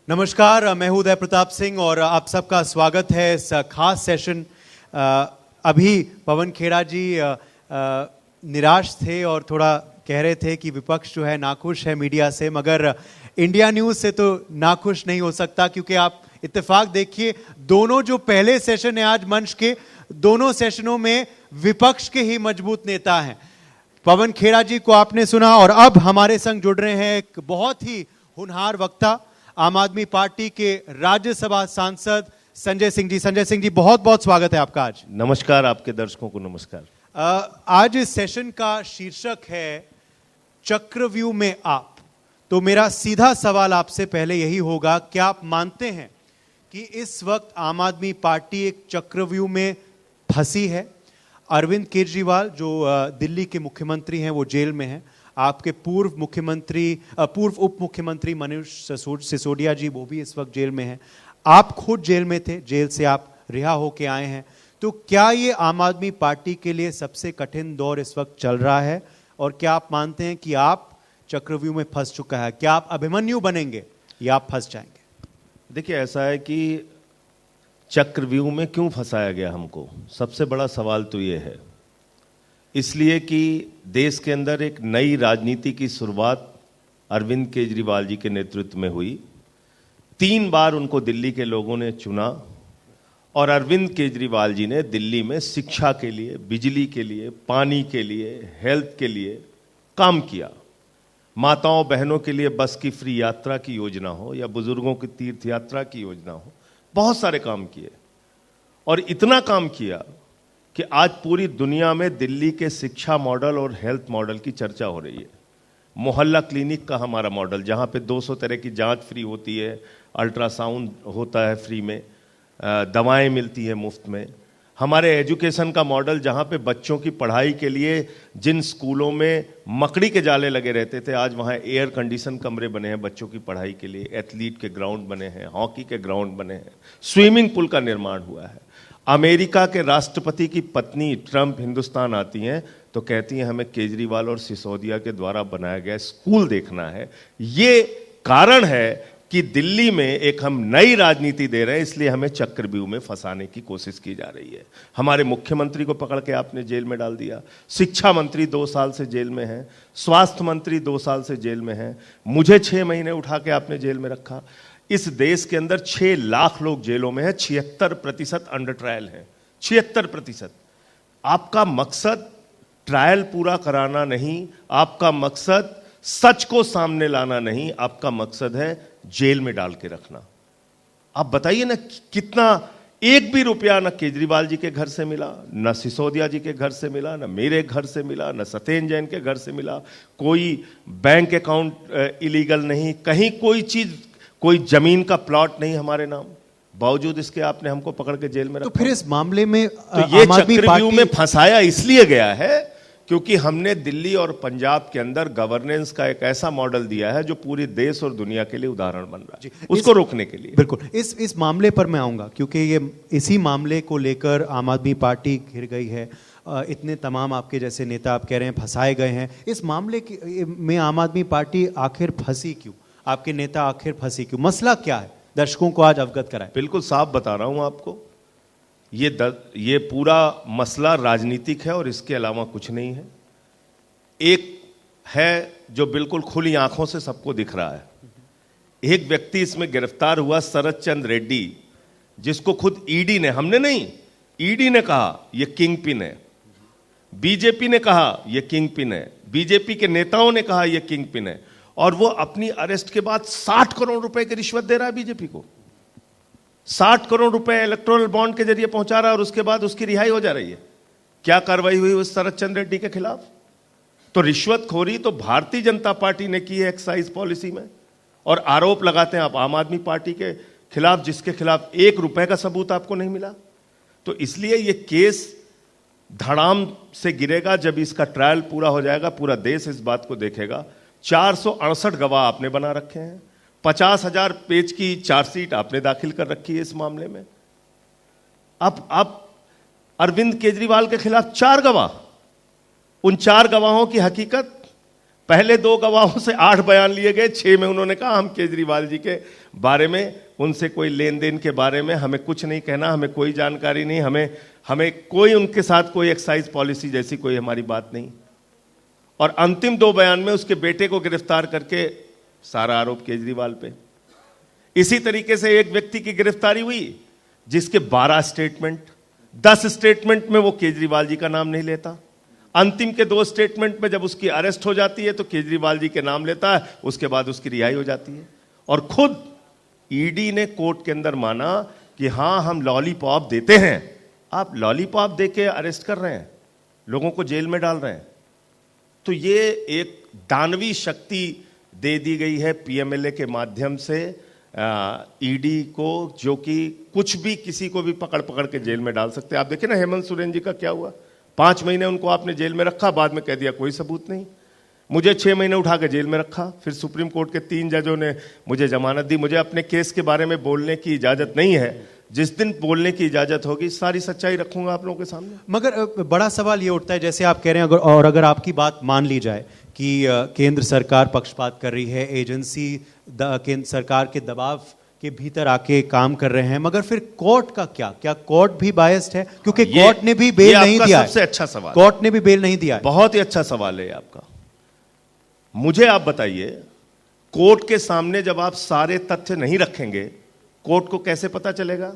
नमस्कार, मैं हूं उदय प्रताप सिंह और आप सबका स्वागत है इस खास सेशन। अभी पवन खेड़ा जी निराश थे और थोड़ा कह रहे थे कि विपक्ष जो है नाखुश है मीडिया से, मगर इंडिया न्यूज़ से तो नाखुश नहीं हो सकता, क्योंकि आप इत्तेफाक देखिए दोनों जो पहले सेशन है आज मंच के, दोनों सेशनों में विपक्ष के ही मजबूत नेता हैं। पवन खेड़ा जी को आपने सुना और अब हमारे संग जुड़ रहे हैं एक बहुत ही होनहार वक्ता, आम आदमी पार्टी के राज्यसभा सांसद संजय सिंह जी। संजय सिंह जी, बहुत बहुत स्वागत है आपका आज। नमस्कार, आपके दर्शकों को नमस्कार। आज इस सेशन का शीर्षक है चक्रव्यूह में आप। तो मेरा सीधा सवाल आपसे पहले यही होगा, क्या आप मानते हैं कि इस वक्त आम आदमी पार्टी एक चक्रव्यूह में फंसी है? अरविंद केजरीवाल जो दिल्ली के मुख्यमंत्री हैं वो जेल में हैं, आपके पूर्व उप मुख्यमंत्री मनीष सिसोदिया जी वो भी इस वक्त जेल में हैं, आप खुद जेल में थे, जेल से आप रिहा होके आए हैं। तो क्या ये आम आदमी पार्टी के लिए सबसे कठिन दौर इस वक्त चल रहा है? और क्या आप मानते हैं कि आप चक्रव्यूह में फंस चुका है? क्या आप अभिमन्यु बनेंगे या आप फंस जाएंगे? देखिए, ऐसा है कि चक्रव्यूह में क्यों फंसाया गया हमको, सबसे बड़ा सवाल तो ये है। इसलिए कि देश के अंदर एक नई राजनीति की शुरुआत अरविंद केजरीवाल जी के नेतृत्व में हुई। 3 बार उनको दिल्ली के लोगों ने चुना और अरविंद केजरीवाल जी ने दिल्ली में शिक्षा के लिए, बिजली के लिए, पानी के लिए, हेल्थ के लिए काम किया। माताओं बहनों के लिए बस की फ्री यात्रा की योजना हो या बुजुर्गों की तीर्थ यात्रा की योजना हो, बहुत सारे काम किए। और इतना काम किया कि आज पूरी दुनिया में दिल्ली के शिक्षा मॉडल और हेल्थ मॉडल की चर्चा हो रही है। मोहल्ला क्लिनिक का हमारा मॉडल, जहां पे 200 तरह की जांच फ्री होती है, अल्ट्रासाउंड होता है फ्री में, दवाएं मिलती है मुफ्त में। हमारे एजुकेशन का मॉडल, जहां पे बच्चों की पढ़ाई के लिए जिन स्कूलों में मकड़ी के जाले लगे रहते थे, आज वहां एयर कंडीशन कमरे बने हैं बच्चों की पढ़ाई के लिए, एथलीट के ग्राउंड बने हैं, हॉकी के ग्राउंड बने हैं, स्विमिंग पूल का निर्माण हुआ है। अमेरिका के राष्ट्रपति की पत्नी ट्रंप हिंदुस्तान आती हैं तो कहती हैं हमें केजरीवाल और सिसोदिया के द्वारा बनाया गया स्कूल देखना है। ये कारण है कि दिल्ली में एक हम नई राजनीति दे रहे हैं, इसलिए हमें चक्रव्यूह में फंसाने की कोशिश की जा रही है। हमारे मुख्यमंत्री को पकड़ के आपने जेल में डाल दिया, शिक्षा मंत्री 2 साल से जेल में है, स्वास्थ्य मंत्री 2 साल से जेल में है, मुझे 6 महीने उठा के आपने जेल में रखा। इस देश के अंदर 6 लाख लोग जेलों में हैं, 76% अंडर ट्रायल हैं, 76%। आपका मकसद ट्रायल पूरा कराना नहीं, आपका मकसद सच को सामने लाना नहीं, आपका मकसद है जेल में डाल के रखना। आप बताइए ना, कितना एक भी रुपया ना केजरीवाल जी के घर से मिला, ना सिसोदिया जी के घर से मिला, ना मेरे घर से मिला, ना सत्येंद्र जैन के घर से मिला। कोई बैंक अकाउंट इलीगल नहीं, कहीं कोई चीज, कोई जमीन का प्लॉट नहीं हमारे नाम, बावजूद इसके आपने हमको पकड़ के जेल में रखा। तो फिर इस मामले में तो ये चक्रव्यूह में फंसाया इसलिए गया है क्योंकि हमने दिल्ली और पंजाब के अंदर गवर्नेंस का एक ऐसा मॉडल दिया है जो पूरे देश और दुनिया के लिए उदाहरण बन रहा है, उसको रोकने के लिए। बिल्कुल, इस मामले पर मैं आऊंगा, क्योंकि ये इसी मामले को लेकर आम आदमी पार्टी घिर गई है। इतने तमाम आपके जैसे नेता आप कह रहे हैं फंसाए गए हैं। इस मामले में आम आदमी पार्टी आखिर फंसी क्यों? आपके नेता आखिर फंसी क्यों? मसला क्या है? दर्शकों को आज अवगत कराएं। बिल्कुल साफ बता रहा हूं आपको, ये पूरा मसला राजनीतिक है और इसके अलावा कुछ नहीं है। एक है जो बिल्कुल खुली आंखों से सबको दिख रहा है। एक व्यक्ति इसमें गिरफ्तार हुआ, शरद चंद्र रेड्डी, जिसको खुद ईडी ने, हमने नहीं, ईडी ने कहा यह किंग पिन है, बीजेपी ने कहा यह किंग पिन है, बीजेपी के नेताओं ने कहा यह किंग पिन है, और वो अपनी अरेस्ट के बाद 60 करोड़ रुपए की रिश्वत दे रहा है बीजेपी को। 60 करोड़ रुपए इलेक्टोरल बॉन्ड के जरिए पहुंचा रहा है और उसके बाद उसकी रिहाई हो जा रही है। क्या कार्रवाई हुई उस शरद चंद्र रेड्डी के खिलाफ? तो रिश्वतखोरी तो भारतीय जनता पार्टी ने की है एक्साइज पॉलिसी में, और आरोप लगाते हैं आप आम आदमी पार्टी के खिलाफ, जिसके खिलाफ 1 रुपए का सबूत आपको नहीं मिला। तो इसलिए यह केस धड़ाम से गिरेगा जब इसका ट्रायल पूरा हो जाएगा, पूरा देश इस बात को देखेगा। 468 गवाह आपने बना रखे हैं, 50,000 पेज की चार्जशीट आपने दाखिल कर रखी है इस मामले में। अब अरविंद केजरीवाल के खिलाफ 4 गवाह, उन 4 गवाहों की हकीकत पहले 2 गवाहों से 8 बयान लिए गए, 6 में उन्होंने कहा हम केजरीवाल जी के बारे में, उनसे कोई लेन देन के बारे में हमें कुछ नहीं कहना, हमें कोई जानकारी नहीं, हमें कोई उनके साथ कोई एक्साइज पॉलिसी जैसी कोई हमारी बात नहीं। और अंतिम 2 बयान में उसके बेटे को गिरफ्तार करके सारा आरोप केजरीवाल पे। इसी तरीके से एक व्यक्ति की गिरफ्तारी हुई जिसके 12 स्टेटमेंट, 10 स्टेटमेंट में वो केजरीवाल जी का नाम नहीं लेता। अंतिम के 2 स्टेटमेंट में जब उसकी अरेस्ट हो जाती है तो केजरीवाल जी के नाम लेता है, उसके बाद उसकी रिहाई हो जाती है। और खुद ईडी ने कोर्ट के अंदर माना कि हां हम लॉलीपॉप देते हैं। आप लॉलीपॉप देके अरेस्ट कर रहे हैं, लोगों को जेल में डाल रहे हैं। तो ये एक दानवी शक्ति दे दी गई है पीएमएलए के माध्यम से ईडी को, जो कि कुछ भी किसी को भी पकड़ पकड़ के जेल में डाल सकते हैं। आप देखिए ना हेमंत सोरेन जी का क्या हुआ, 5 महीने उनको आपने जेल में रखा, बाद में कह दिया कोई सबूत नहीं। मुझे 6 महीने उठा के जेल में रखा, फिर सुप्रीम कोर्ट के 3 जजों ने मुझे जमानत दी। मुझे अपने केस के बारे में बोलने की इजाजत नहीं है, जिस दिन बोलने की इजाजत होगी सारी सच्चाई रखूंगा आप लोगों के सामने। मगर बड़ा सवाल ये उठता है, जैसे आप कह रहे हैं, अगर आपकी बात मान ली जाए कि केंद्र सरकार पक्षपात कर रही है, एजेंसी केंद्र सरकार के दबाव के भीतर आके काम कर रहे हैं, मगर फिर कोर्ट का क्या कोर्ट भी बायस्ड है? क्योंकि कोर्ट ने भी बेल नहीं दिया है। सबसे अच्छा सवाल, कोर्ट ने भी बेल नहीं दिया है। बहुत ही अच्छा सवाल है आपका। मुझे आप बताइए, कोर्ट के सामने जब आप सारे तथ्य नहीं रखेंगे, कोर्ट को कैसे पता चलेगा?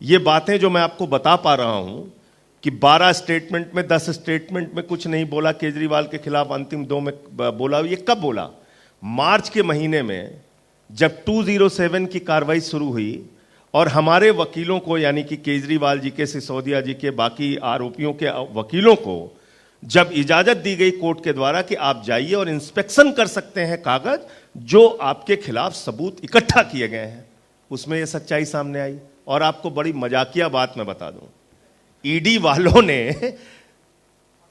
ये बातें जो मैं आपको बता पा रहा हूं कि 12 स्टेटमेंट में, 10 स्टेटमेंट में कुछ नहीं बोला केजरीवाल के खिलाफ, अंतिम 2 में बोला। ये कब बोला? मार्च के महीने में जब 207 की कार्रवाई शुरू हुई और हमारे वकीलों को, यानी कि केजरीवाल जी के, सिसोदिया जी के, बाकी आरोपियों के वकीलों को जब इजाजत दी गई कोर्ट के द्वारा कि आप जाइए और इंस्पेक्शन कर सकते हैं कागज जो आपके खिलाफ सबूत इकट्ठा किए गए हैं, उसमें यह सच्चाई सामने आई। और आपको बड़ी मजाकिया बात मैं बता दूं, ईडी वालों ने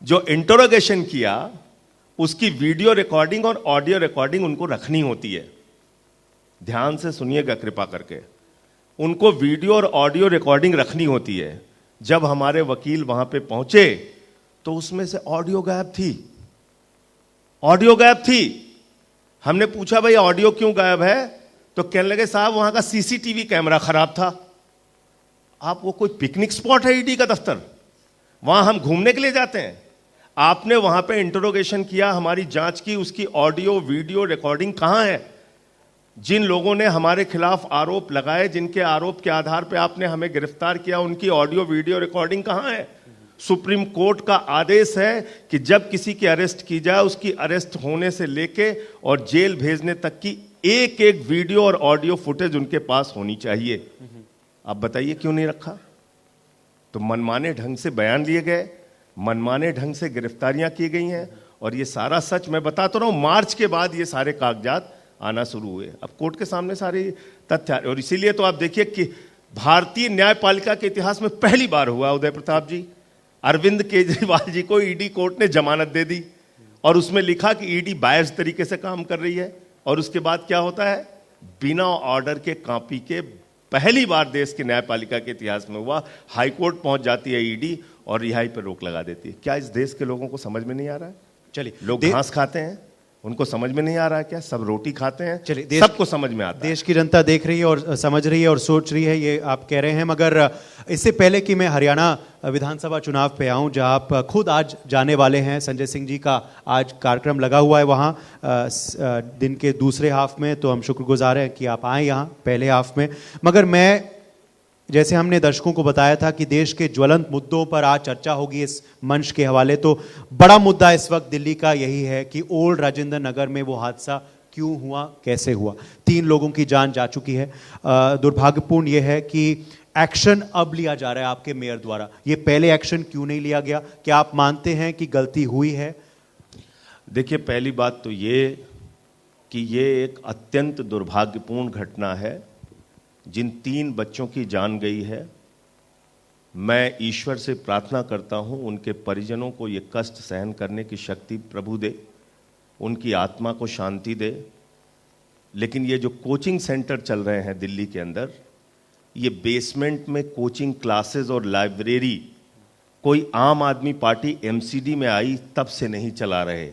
जो इंटरोगेशन किया उसकी वीडियो रिकॉर्डिंग और ऑडियो रिकॉर्डिंग उनको रखनी होती है। ध्यान से सुनिएगा कृपा करके, उनको वीडियो और ऑडियो रिकॉर्डिंग रखनी होती है। जब हमारे वकील वहां पे पहुंचे तो उसमें से ऑडियो गायब थी, ऑडियो गायब थी। हमने पूछा भाई ऑडियो क्यों गायब है? तो कहने लगे साहब वहां का सीसीटीवी कैमरा खराब था। आप वो कोई पिकनिक स्पॉट है ईडी का दफ्तर? वहां हम घूमने के लिए जाते हैं? आपने वहां पे इंटरोगेशन किया, हमारी जांच की, उसकी ऑडियो वीडियो रिकॉर्डिंग कहां है? जिन लोगों ने हमारे खिलाफ आरोप लगाए, जिनके आरोप के आधार पे आपने हमें गिरफ्तार किया, उनकी ऑडियो वीडियो रिकॉर्डिंग कहां है? सुप्रीम कोर्ट का आदेश है कि जब किसी की अरेस्ट की जाए, उसकी अरेस्ट होने से लेके और जेल भेजने तक की एक एक वीडियो और ऑडियो फुटेज उनके पास होनी चाहिए। आप बताइए क्यों नहीं रखा? तो मनमाने ढंग से बयान लिए गए, मनमाने ढंग से गिरफ्तारियां की गई हैं। और ये सारा सच मैं बताता रहा हूं, मार्च के बाद ये सारे कागजात आना शुरू हुए। अब कोर्ट के सामने सारी तथ्य, और इसीलिए तो आप देखिए कि भारतीय न्यायपालिका के इतिहास में पहली बार हुआ, उदय प्रताप जी, अरविंद केजरीवाल जी को ईडी कोर्ट ने जमानत दे दी और उसमें लिखा कि ईडी बायस्ड तरीके से काम कर रही है। और उसके बाद क्या होता है? बिना ऑर्डर के कॉपी के पहली बार देश के न्यायपालिका के इतिहास में हुआ, हाईकोर्ट पहुंच जाती है ईडी और रिहाई पर रोक लगा देती है। क्या इस देश के लोगों को समझ में नहीं आ रहा है? चलिए, लोग घास खाते हैं, उनको समझ में नहीं आ रहा है क्या? सब रोटी खाते हैं, चलिए, सबको समझ में आता है। देश की जनता देख रही है और समझ रही है और सोच रही है, ये आप कह रहे हैं। मगर इससे पहले कि मैं हरियाणा विधानसभा चुनाव पे आऊं, जहां आप खुद आज जाने वाले हैं, संजय सिंह जी का आज कार्यक्रम लगा हुआ है वहां दिन के दूसरे हाफ में, तो हम शुक्रगुजार हैं कि आप आए यहाँ पहले हाफ में। मगर मैं, जैसे हमने दर्शकों को बताया था कि देश के ज्वलंत मुद्दों पर आज चर्चा होगी इस मंच के हवाले, तो बड़ा मुद्दा इस वक्त दिल्ली का यही है कि ओल्ड राजेंद्र नगर में वो हादसा क्यों हुआ, कैसे हुआ। 3 लोगों की जान जा चुकी है। दुर्भाग्यपूर्ण यह है कि एक्शन अब लिया जा रहा है आपके मेयर द्वारा। ये पहले एक्शन क्यों नहीं लिया गया? क्या आप मानते हैं कि गलती हुई है? देखिए, पहली बात तो ये कि ये एक अत्यंत दुर्भाग्यपूर्ण घटना है जिन 3 बच्चों की जान गई है। मैं ईश्वर से प्रार्थना करता हूं उनके परिजनों को ये कष्ट सहन करने की शक्ति प्रभु दे, उनकी आत्मा को शांति दे। लेकिन ये जो कोचिंग सेंटर चल रहे हैं दिल्ली के अंदर, ये बेसमेंट में कोचिंग क्लासेस और लाइब्रेरी कोई आम आदमी पार्टी एमसीडी में आई तब से नहीं चला रहे।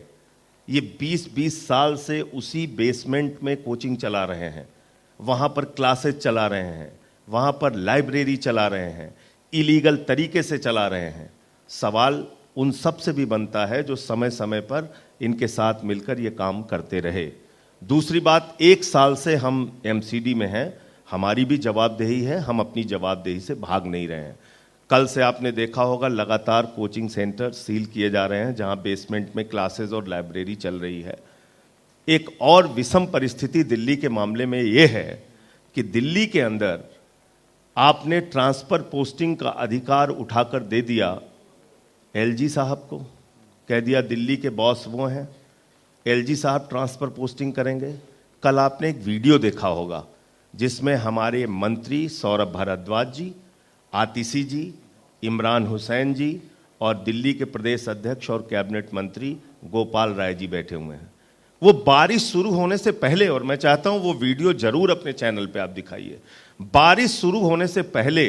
ये 20-20 साल से उसी बेसमेंट में कोचिंग चला रहे हैं, वहाँ पर क्लासेस चला रहे हैं, वहाँ पर लाइब्रेरी चला रहे हैं, इलीगल तरीके से चला रहे हैं। सवाल उन सब से भी बनता है जो समय समय पर इनके साथ मिलकर ये काम करते रहे। दूसरी बात, 1 साल से हम एमसीडी में हैं, हमारी भी जवाबदेही है, हम अपनी जवाबदेही से भाग नहीं रहे हैं। कल से आपने देखा होगा लगातार कोचिंग सेंटर सील किए जा रहे हैं जहां बेसमेंट में क्लासेस और लाइब्रेरी चल रही है। एक और विषम परिस्थिति दिल्ली के मामले में यह है कि दिल्ली के अंदर आपने ट्रांसफर पोस्टिंग का अधिकार उठाकर दे दिया एलजी साहब को, कह दिया दिल्ली के बॉस वो हैं, एलजी साहब ट्रांसफर पोस्टिंग करेंगे। कल आपने एक वीडियो देखा होगा जिसमें हमारे मंत्री सौरभ भारद्वाज जी, आतिशी जी, इमरान हुसैन जी और दिल्ली के प्रदेश अध्यक्ष और कैबिनेट मंत्री गोपाल राय जी बैठे हुए हैं। वो बारिश शुरू होने से पहले, और मैं चाहता हूं वो वीडियो जरूर अपने चैनल पे आप दिखाइए, बारिश शुरू होने से पहले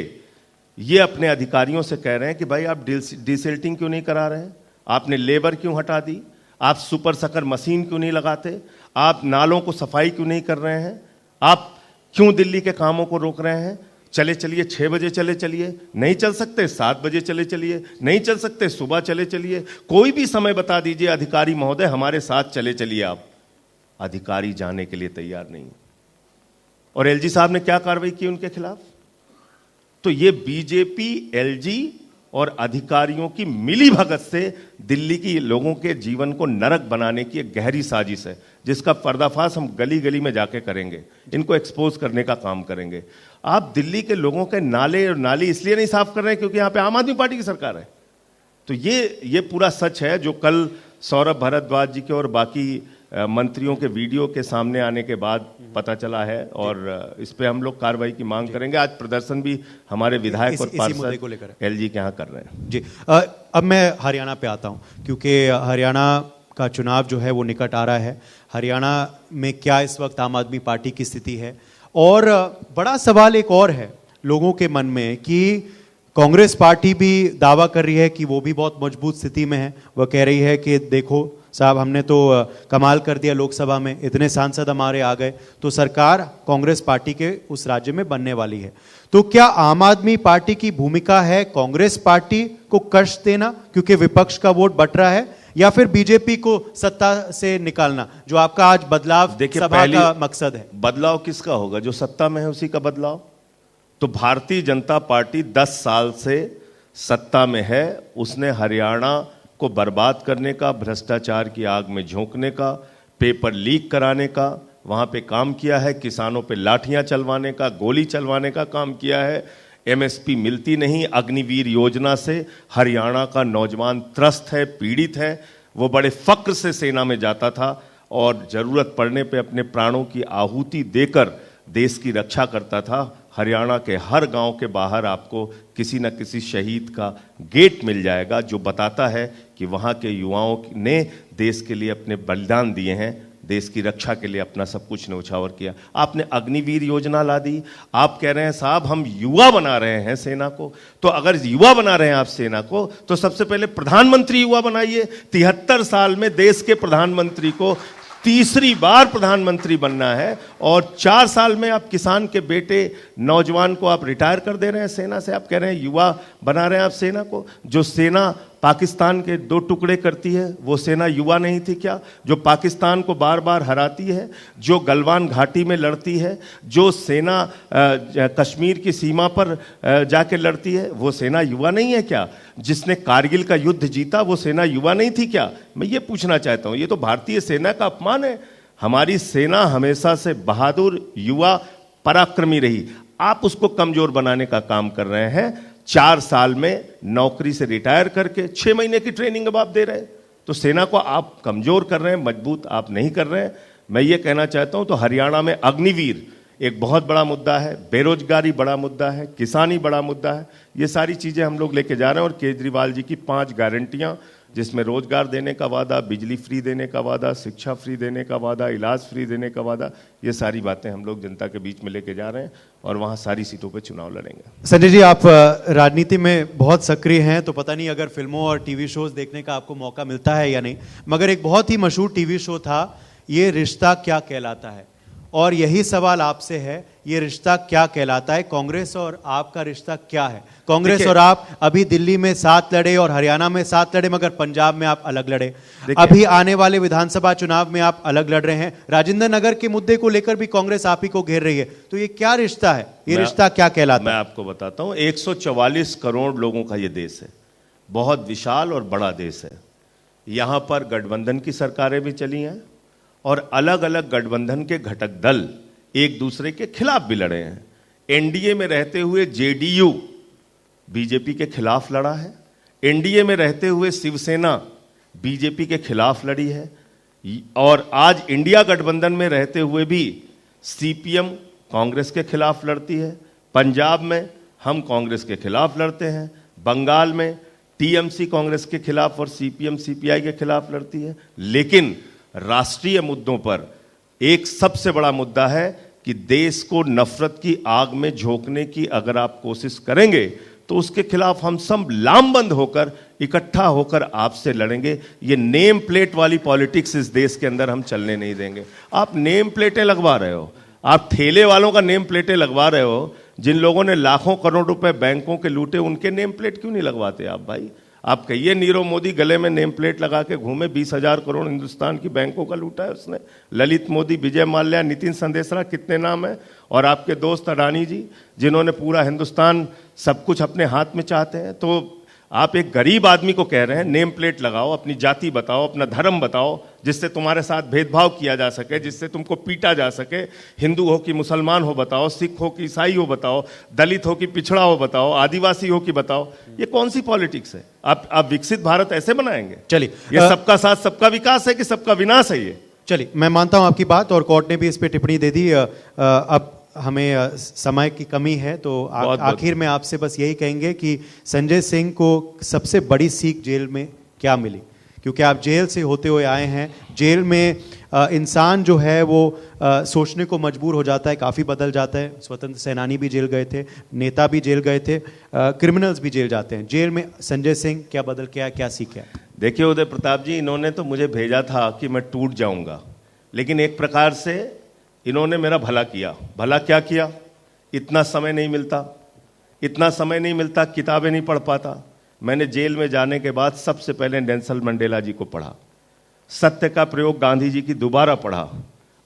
ये अपने अधिकारियों से कह रहे हैं कि भाई आप डिसिल्टिंग क्यों नहीं करा रहे हैं, आपने लेबर क्यों हटा दी, आप सुपर सकर मशीन क्यों नहीं लगाते, आप नालों को सफाई क्यों नहीं कर रहे हैं, आप क्यों दिल्ली के कामों को रोक रहे हैं। चले चलिए 6 बजे चले चलिए, नहीं चल सकते 7 बजे चले चलिए, नहीं चल सकते सुबह चले चलिए, कोई भी समय बता दीजिए अधिकारी महोदय हमारे साथ चले चलिए। आप अधिकारी जाने के लिए तैयार नहीं। और एलजी साहब ने क्या कार्रवाई की उनके खिलाफ। तो ये बीजेपी, एलजी और अधिकारियों की मिलीभगत से दिल्ली की लोगों के जीवन को नरक बनाने की एक गहरी साजिश है, जिसका पर्दाफाश हम गली गली में जाके करेंगे, इनको एक्सपोज करने का काम करेंगे। आप दिल्ली के लोगों के नाले और नाली इसलिए नहीं साफ कर रहे हैं क्योंकि यहां पे आम आदमी पार्टी की सरकार है। तो ये पूरा सच है जो कल सौरभ भारद्वाज जी के और बाकी मंत्रियों के वीडियो के सामने आने के बाद पता चला है, और इस पे हम लोग कार्रवाई की मांग करेंगे। आज प्रदर्शन भी हमारे विधायक और पार्षद एलजी के यहाँ कर रहे हैं। जी, अब मैं हरियाणा पे आता हूँ क्योंकि हरियाणा का चुनाव जो है वो निकट आ रहा है। हरियाणा में क्या इस वक्त आम आदमी पार्टी की स्थिति है, और बड़ा सवाल एक और है लोगों के मन में कि कांग्रेस पार्टी भी दावा कर रही है कि वो भी बहुत मजबूत स्थिति में है। वह कह रही है कि देखो साहब हमने तो कमाल कर दिया, लोकसभा में इतने सांसद हमारे आ गए, तो सरकार कांग्रेस पार्टी के उस राज्य में बनने वाली है। तो क्या आम आदमी पार्टी की भूमिका है कांग्रेस पार्टी को कष्ट देना क्योंकि विपक्ष का वोट बट रहा है, या फिर बीजेपी को सत्ता से निकालना, जो आपका आज बदलाव सभा का मकसद है? बदलाव किसका होगा? जो सत्ता में है उसी का बदलाव। तो भारतीय जनता पार्टी 10 साल से सत्ता में है, उसने हरियाणा को बर्बाद करने का, भ्रष्टाचार की आग में झोंकने का, पेपर लीक कराने का वहां पे काम किया है, किसानों पे लाठियां चलवाने का, गोली चलवाने का काम किया है। एमएसपी मिलती नहीं, अग्निवीर योजना से हरियाणा का नौजवान त्रस्त है, पीड़ित है। वो बड़े फक्र से सेना में जाता था और जरूरत पड़ने पे अपने प्राणों की आहुति देकर देश की रक्षा करता था। हरियाणा के हर गांव के बाहर आपको किसी न किसी शहीद का गेट मिल जाएगा जो बताता है कि वहां के युवाओं ने देश के लिए अपने बलिदान दिए हैं, देश की रक्षा के लिए अपना सब कुछ न्यौछावर किया। आपने अग्निवीर योजना ला दी। आप कह रहे हैं साहब हम युवा बना रहे हैं सेना को, तो अगर युवा बना रहे हैं आप सेना को तो सबसे पहले प्रधानमंत्री युवा बनाइए। 73 साल में देश के प्रधानमंत्री को तीसरी बार प्रधानमंत्री बनना है, और 4 साल में आप किसान के बेटे नौजवान को आप रिटायर कर दे रहे हैं सेना से। आप कह रहे हैं युवा बना रहे हैं आप सेना को। जो सेना पाकिस्तान के 2 टुकड़े करती है वो सेना युवा नहीं थी क्या? जो पाकिस्तान को बार बार हराती है, जो गलवान घाटी में लड़ती है, जो सेना कश्मीर की सीमा पर जाके लड़ती है, वो सेना युवा नहीं है क्या? जिसने कारगिल का युद्ध जीता वो सेना युवा नहीं थी क्या? मैं ये पूछना चाहता हूं। ये तो भारतीय सेना का अपमान है। हमारी सेना हमेशा से बहादुर, युवा, पराक्रमी रही। आप उसको कमजोर बनाने का काम कर रहे हैं। 4 साल में नौकरी से रिटायर करके 6 महीने की ट्रेनिंग अब आप दे रहे हैं, तो सेना को आप कमजोर कर रहे हैं, मजबूत आप नहीं कर रहे हैं। मैं ये कहना चाहता हूं तो हरियाणा में अग्निवीर एक बहुत बड़ा मुद्दा है, बेरोजगारी बड़ा मुद्दा है, किसानी बड़ा मुद्दा है। ये सारी चीजें हम लोग लेके जा रहे हैं, और केजरीवाल जी की 5 गारंटियां जिसमें रोजगार देने का वादा, बिजली फ्री देने का वादा, शिक्षा फ्री देने का वादा, इलाज फ्री देने का वादा, ये सारी बातें हम लोग जनता के बीच में लेके जा रहे हैं और वहाँ सारी सीटों पे चुनाव लड़ेंगे। संजय जी, आप राजनीति में बहुत सक्रिय हैं, तो पता नहीं अगर फिल्मों और टीवी शोज देखने का आपको मौका मिलता है या नहीं, मगर एक बहुत ही मशहूर टीवी शो था, ये रिश्ता क्या कहलाता है, और यही सवाल आपसे है, ये रिश्ता क्या कहलाता है, कांग्रेस और आपका रिश्ता क्या है? कांग्रेस और आप अभी दिल्ली में साथ लड़े और हरियाणा में साथ लड़े, मगर पंजाब में आप अलग लड़े। अभी आने वाले विधानसभा चुनाव में आप अलग लड़ रहे हैं। राजेंद्र नगर के मुद्दे को लेकर भी कांग्रेस आप ही को घेर रही है, तो ये क्या रिश्ता है, ये रिश्ता क्या कहलाता है? मैं आपको बताता हूं, 144 करोड़ लोगों का ये देश है, बहुत विशाल और बड़ा देश है। यहां पर गठबंधन की सरकारें भी चली हैं और अलग अलग गठबंधन के घटक दल एक दूसरे के खिलाफ भी लड़े हैं। एनडीए में रहते हुए जेडीयू बीजेपी के खिलाफ लड़ा है, एनडीए में रहते हुए शिवसेना बीजेपी के खिलाफ लड़ी है, और आज इंडिया गठबंधन में रहते हुए भी सीपीएम कांग्रेस के खिलाफ लड़ती है। पंजाब में हम कांग्रेस के खिलाफ लड़ते हैं, बंगाल में टीएमसी कांग्रेस के खिलाफ और सीपीएम सीपीआई के खिलाफ लड़ती है। लेकिन राष्ट्रीय मुद्दों पर एक सबसे बड़ा मुद्दा है कि देश को नफरत की आग में झोंकने की अगर आप कोशिश करेंगे तो उसके खिलाफ हम सब लामबंद होकर, इकट्ठा होकर आपसे लड़ेंगे। ये नेम प्लेट वाली पॉलिटिक्स इस देश के अंदर हम चलने नहीं देंगे। आप नेम प्लेटें लगवा रहे हो, आप ठेले वालों का नेम प्लेटें लगवा रहे हो, जिन लोगों ने लाखों करोड़ रुपए बैंकों के लूटे, उनके नेम प्लेट क्यों नहीं लगवाते आप भाई? आप कहिए नीरव मोदी गले में नेम प्लेट लगा के घूमे, 20,000 करोड़ हिंदुस्तान की बैंकों का लूटा है उसने। ललित मोदी, विजय माल्या, नितिन संदेशरा, कितने नाम है? और आपके दोस्त अडानी जी, जिन्होंने पूरा हिंदुस्तान सब कुछ अपने हाथ में चाहते हैं। तो आप एक गरीब आदमी को कह रहे हैं नेम प्लेट लगाओ, अपनी जाति बताओ, अपना धर्म बताओ, जिससे तुम्हारे साथ भेदभाव किया जा सके, जिससे तुमको पीटा जा सके। हिंदू हो कि मुसलमान हो बताओ, सिख हो कि ईसाई हो बताओ, दलित हो कि पिछड़ा हो बताओ, आदिवासी हो कि बताओ। ये कौन सी पॉलिटिक्स है? आप विकसित भारत ऐसे बनाएंगे? चलिए, ये सबका साथ सबका विकास है कि सबका विनाश है? ये चलिए, मैं मानता हूं आपकी बात, और कोर्ट ने भी इस पे टिप्पणी दे दी। अब हमें समय की कमी है, तो आखिर में आपसे बस यही कहेंगे कि संजय सिंह को सबसे बड़ी सीख जेल में क्या मिली? क्योंकि आप जेल से होते हुए आए हैं। जेल में इंसान जो है वो सोचने को मजबूर हो जाता है, काफ़ी बदल जाता है। स्वतंत्र सेनानी भी जेल गए थे, नेता भी जेल गए थे, क्रिमिनल्स भी जेल जाते हैं। जेल में संजय सिंह क्या बदल के आया, क्या सीखा? देखिए उदय प्रताप जी, इन्होंने तो मुझे भेजा था कि मैं टूट जाऊंगा, लेकिन एक प्रकार से इन्होंने मेरा भला किया। भला क्या किया? इतना समय नहीं मिलता, इतना समय नहीं मिलता, किताबें नहीं पढ़ पाता। मैंने जेल में जाने के बाद सबसे पहले नेल्सन मंडेला जी को पढ़ा, सत्य का प्रयोग गांधी जी की दोबारा पढ़ा,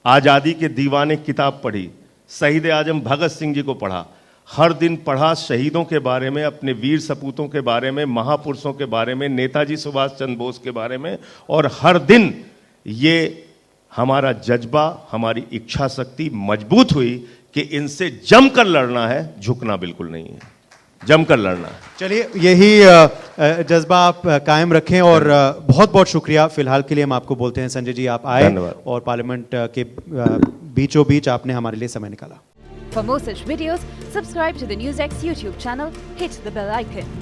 आज़ादी के दीवाने किताब पढ़ी, शहीद आजम भगत सिंह जी को पढ़ा। हर दिन पढ़ा शहीदों के बारे में, अपने वीर सपूतों के बारे में, महापुरुषों के बारे में, नेताजी सुभाष चंद्र बोस के बारे में। और हर दिन ये हमारा जज्बा, हमारी इच्छा शक्ति मजबूत हुई कि इनसे जमकर लड़ना है, झुकना बिल्कुल नहीं है, जमकर लड़ना है। चलिए, यही जज्बा आप कायम रखें, और बहुत बहुत शुक्रिया। फिलहाल के लिए हम आपको बोलते हैं संजय जी, आप आए और पार्लियामेंट के बीचों बीच आपने हमारे लिए समय निकाला। For more such videos, subscribe to the NewsX YouTube channel, hit the bell icon.